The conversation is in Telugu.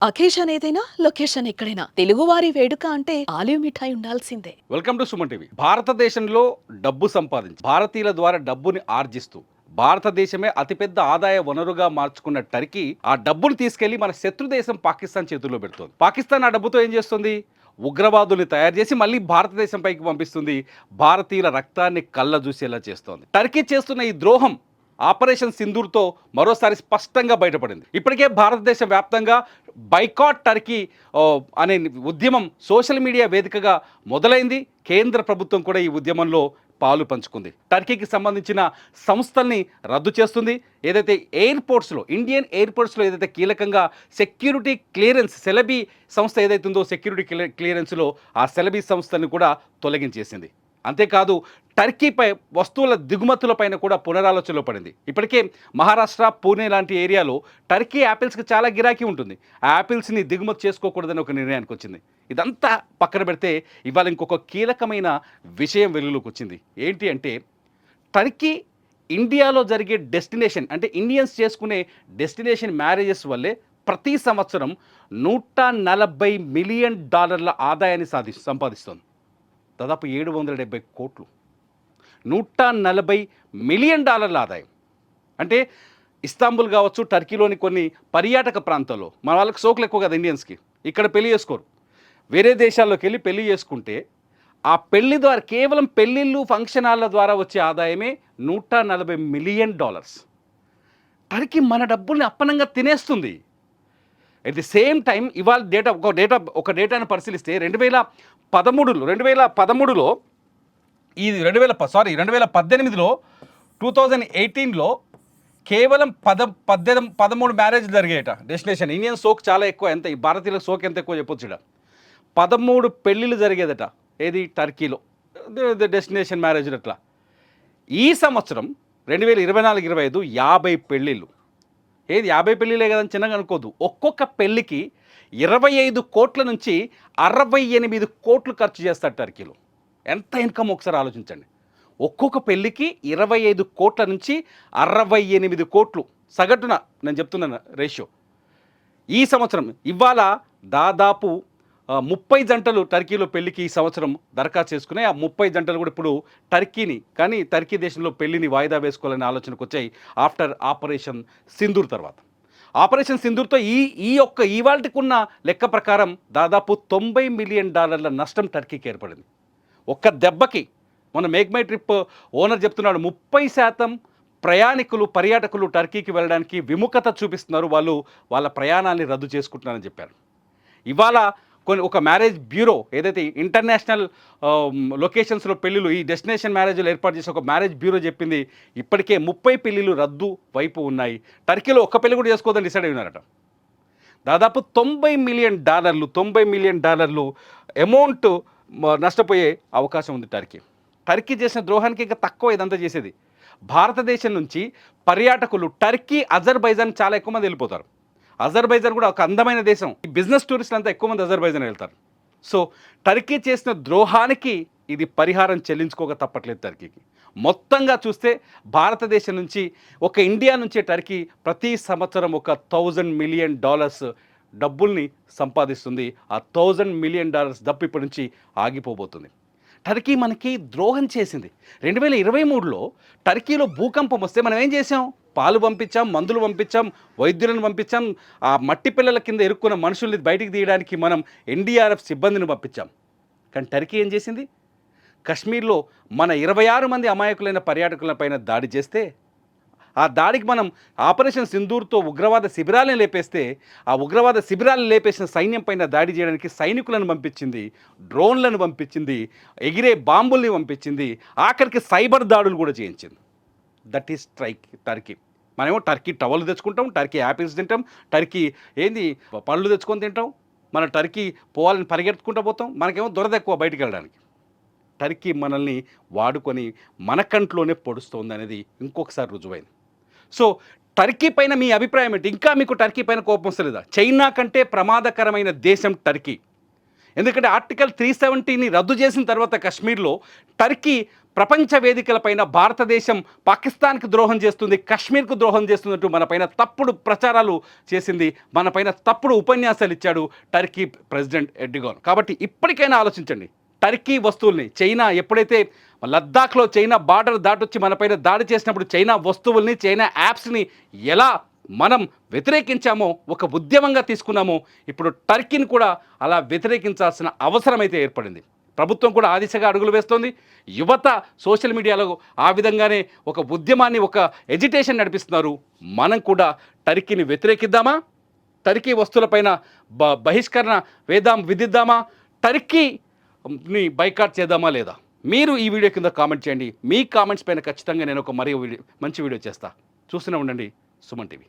అకేషన్ ఏదైనా లొకేషన్ ఎక్కడైనా తెలుగువారి వేడుక అంటే ఆలివ్ మిఠాయి ఉండాల్సిందే. Welcome to Suman TV. భారతదేశంలో డబ్బు సంపాదించి భారతీయుల ద్వారా డబ్బుని ఆర్జిస్తూ భారతదేశమే అతిపెద్ద ఆదాయ వనరుగా మార్చుకున్న టర్కీ ఆ డబ్బును తీసుకెళ్లి మన శత్రు దేశం పాకిస్తాన్ చేతుల్లో పెడుతోంది. పాకిస్తాన్ ఆ డబ్బుతో ఏం చేస్తుంది? ఉగ్రవాదుల్ని తయారు చేసి మళ్ళీ భారతదేశం పైకి పంపిస్తుంది. భారతీయుల రక్తాన్ని కళ్ళ చూసేలా చేస్తోంది. టర్కీ చేస్తున్న ఈ ద్రోహం ఆపరేషన్ సింధూర్తో మరోసారి స్పష్టంగా బయటపడింది. ఇప్పటికే భారతదేశ వ్యాప్తంగా బైకాట్ టర్కీ అనే ఉద్యమం సోషల్ మీడియా వేదికగా మొదలైంది. కేంద్ర ప్రభుత్వం కూడా ఈ ఉద్యమంలో పాలు పంచుకుంది. టర్కీకి సంబంధించిన సంస్థల్ని రద్దు చేస్తుంది. ఏదైతే ఎయిర్పోర్ట్స్లో ఇండియన్ ఎయిర్పోర్ట్స్లో ఏదైతే కీలకంగా సెక్యూరిటీ క్లియరెన్స్ సెలబీ సంస్థ ఏదైతే ఉందో సెక్యూరిటీ క్లియరెన్స్లో ఆ సెలబీ సంస్థని కూడా తొలగించేసింది. అంతేకాదు టర్కీపై వస్తువుల దిగుమతులపైన కూడా పునరాలోచనలో పడింది. ఇప్పటికే మహారాష్ట్ర, పూణే లాంటి ఏరియాలో టర్కీ యాపిల్స్కి చాలా గిరాకీ ఉంటుంది. ఆ యాపిల్స్ని దిగుమతి చేసుకోకూడదని ఒక నిర్ణయానికి వచ్చింది. ఇదంతా పక్కన పెడితే ఇవాళ ఇంకొక కీలకమైన విషయం వెలుగులోకి వచ్చింది. ఏంటి అంటే టర్కీ ఇండియాలో జరిగే డెస్టినేషన్ అంటే ఇండియన్స్ చేసుకునే డెస్టినేషన్ మ్యారేజెస్ వల్లే ప్రతి సంవత్సరం $140 మిలియన్ ఆదాయాన్ని సంపాదిస్తోంది. దాదాపు 770 కోట్లు, $140 మిలియన్ ఆదాయం. అంటే ఇస్తాంబుల్ కావచ్చు, టర్కీలోని కొన్ని పర్యాటక ప్రాంతాల్లో మన వాళ్ళకి సోకులు ఎక్కువ కదా ఇండియన్స్కి, ఇక్కడ పెళ్లి చేసుకోరు. వేరే దేశాల్లోకి వెళ్ళి పెళ్లి చేసుకుంటే ఆ పెళ్లి ద్వారా కేవలం పెళ్ళిళ్ళు ఫంక్షన్ హాల్ల ద్వారా వచ్చే ఆదాయమే $140 మిలియన్. టర్కీ మన డబ్బుల్ని అప్పనంగా తినేస్తుంది. ఎట్ ది సేమ్ టైం ఇవాళ ఒక డేటాను పరిశీలిస్తే 2013లో ఇది 2018లో 2018లో కేవలం 13 మ్యారేజ్లు జరిగాయట. డెస్టినేషన్ ఇండియన్ సోక్ చాలా ఎక్కువ. ఎంత భారతీయుల సోక్ ఎంత ఎక్కువ చెప్పొచ్చు. 13 పెళ్ళిళ్ళు జరిగేదట. ఏది టర్కీలో డెస్టినేషన్ మ్యారేజ్లు. అట్లా ఈ సంవత్సరం 2024-25 50 పెళ్ళిళ్ళు. ఏది 50 పెళ్ళిళ్ళే కదని చిన్నగా అనుకోదు. ఒక్కొక్క పెళ్ళికి 25 కోట్ల నుంచి 68 కోట్లు ఖర్చు చేస్తారు టర్కీలో. ఎంత ఇన్కమ్ ఒకసారి ఆలోచించండి. ఒక్కొక్క పెళ్ళికి 25 కోట్ల నుంచి 68 కోట్లు సగటున నేను చెప్తున్నాను రేషియో. ఈ సంవత్సరం ఇవాళ దాదాపు 30 జంటలు టర్కీలో పెళ్లికి ఈ సంవత్సరం దరఖాస్తు చేసుకున్నాయి. ఆ 30 జంటలు కూడా ఇప్పుడు టర్కీ దేశంలో పెళ్లిని వాయిదా వేసుకోవాలనే ఆలోచనకు వచ్చాయి ఆఫ్టర్ ఆపరేషన్ సింధూర్ తర్వాత. ఆపరేషన్ సింధూర్తో ఇవాళకున్న లెక్క ప్రకారం దాదాపు $90 మిలియన్ నష్టం టర్కీకి ఏర్పడింది. ఒక్క దెబ్బకి మన మేక్ మై ట్రిప్ ఓనర్ చెప్తున్నాడు, 30% పర్యాటకులు టర్కీకి వెళ్ళడానికి విముఖత చూపిస్తున్నారు. వాళ్ళ ప్రయాణాన్ని రద్దు చేసుకుంటున్నారని చెప్పారు. ఇవాళ ఒక మ్యారేజ్ బ్యూరో ఏదైతే ఇంటర్నేషనల్ లొకేషన్స్లో పెళ్ళిళ్ళు ఈ డెస్టినేషన్ మ్యారేజ్లు ఏర్పాటు చేసి ఒక మ్యారేజ్ బ్యూరో చెప్పింది, ఇప్పటికే 30 పెళ్ళిళ్ళు రద్దు వైపు ఉన్నాయి. టర్కీలో ఒక్క పెళ్లి కూడా చేసుకోవద్దని డిసైడ్ అయినారట. దాదాపు $90 మిలియన్ అమౌంట్ నష్టపోయే అవకాశం ఉంది టర్కీ చేసిన ద్రోహానికి ఇంకా తక్కువ ఇదంతా చేసేది. భారతదేశం నుంచి పర్యాటకులు టర్కీ, అజర్బైజాన్ చాలా ఎక్కువ మంది వెళ్ళిపోతారు. అజర్బైజాన్ కూడా ఒక అందమైన దేశం. ఈ బిజినెస్ టూరిస్టులు అంతా ఎక్కువ మంది అజర్బైజాన్ వెళ్తారు. సో టర్కీ చేసిన ద్రోహానికి ఇది పరిహారం చెల్లించుకోక తప్పట్లేదు టర్కీకి. మొత్తంగా చూస్తే భారతదేశం నుంచి ఇండియా నుంచే టర్కీ ప్రతి సంవత్సరం $1,000 మిలియన్ డబ్బుల్ని సంపాదిస్తుంది. ఆ $1,000 మిలియన్ డబ్బు ఇప్పటి నుంచి ఆగిపోబోతుంది. టర్కీ మనకి ద్రోహం చేసింది. 2023లో టర్కీలో భూకంపం వస్తే మనం ఏం చేసాం? పాలు పంపించాం, మందులు పంపించాం, వైద్యులను పంపించాం. ఆ మట్టి పిల్లల కింద ఇరుక్కున్న మనుషుల్ని బయటికి తీయడానికి మనం ఎన్డీఆర్ఎఫ్ సిబ్బందిని పంపించాం. కానీ టర్కీ ఏం చేసింది? కశ్మీర్లో మన 26 మంది అమాయకులైన పర్యాటకులపైన దాడి చేస్తే ఆ దాడికి మనం ఆపరేషన్ సింధూర్తో ఉగ్రవాద శిబిరాలను లేపేస్తే ఆ ఉగ్రవాద శిబిరాలను లేపేసిన సైన్యం పైన దాడి చేయడానికి సైనికులను పంపించింది, డ్రోన్లను పంపించింది, ఎగిరే బాంబుల్ని పంపించింది, ఆఖరికి సైబర్ దాడులు కూడా చేయించింది. That is Turkey. మనమేమో టర్కీ టవల్ తెచ్చుకుంటాం, టర్కీ యాపిల్స్ తింటాం, టర్కీ పళ్ళు తెచ్చుకొని తింటాం. మన టర్కీ పోవాలని పరిగెత్తుకుంటూ పోతాం. మనకేమో దురద ఎక్కువ బయటికి వెళ్ళడానికి. టర్కీ మనల్ని వాడుకొని మన కంట్లోనే పొడుస్తుంది అనేది ఇంకొకసారి రుజువైంది. సో టర్కీ పైన మీ అభిప్రాయం ఏంటి? ఇంకా మీకు టర్కీ పైన కోపం వస్తలేదా? చైనా కంటే ప్రమాదకరమైన దేశం టర్కీ. ఎందుకంటే ఆర్టికల్ 370ని రద్దు చేసిన తర్వాత కశ్మీర్లో టర్కీ ప్రపంచ వేదికలపైన భారతదేశం పాకిస్తాన్కి ద్రోహం చేస్తుంది, కశ్మీర్కు ద్రోహం చేస్తున్నట్టు మనపైన తప్పుడు ప్రచారాలు చేసింది, మనపైన తప్పుడు ఉపన్యాసాలు ఇచ్చాడు టర్కీ ప్రెసిడెంట్ ఎర్డోగాన్. కాబట్టి ఇప్పటికైనా ఆలోచించండి. టర్కీ వస్తువుల్ని చైనా ఎప్పుడైతే లద్దాఖ్లో చైనా బార్డర్ దాటొచ్చి మనపైన దాడి చేసినప్పుడు చైనా వస్తువుల్ని, చైనా యాప్స్ని ఎలా మనం వ్యతిరేకించామో, ఒక ఉద్యమంగా తీసుకున్నామో, ఇప్పుడు టర్కీని కూడా అలా వ్యతిరేకించాల్సిన అవసరం అయితే ఏర్పడింది. ప్రభుత్వం కూడా ఆ దిశగా అడుగులు వేస్తోంది. యువత సోషల్ మీడియాలో ఆ విధంగానే ఒక ఉద్యమాన్ని, ఒక ఎజిటేషన్ నడిపిస్తున్నారు. మనం కూడా టర్కీని వ్యతిరేకిద్దామా? టర్కీ వస్తువులపైన బహిష్కరణ విధిద్దామా? టర్కీని బైకాట్ చేద్దామా లేదా? మీరు ఈ వీడియో కింద కామెంట్ చేయండి. మీ కామెంట్స్ పైన ఖచ్చితంగా నేను ఒక మంచి వీడియో చేస్తా. చూస్తూనే ఉండండి సుమన్ టీవీ.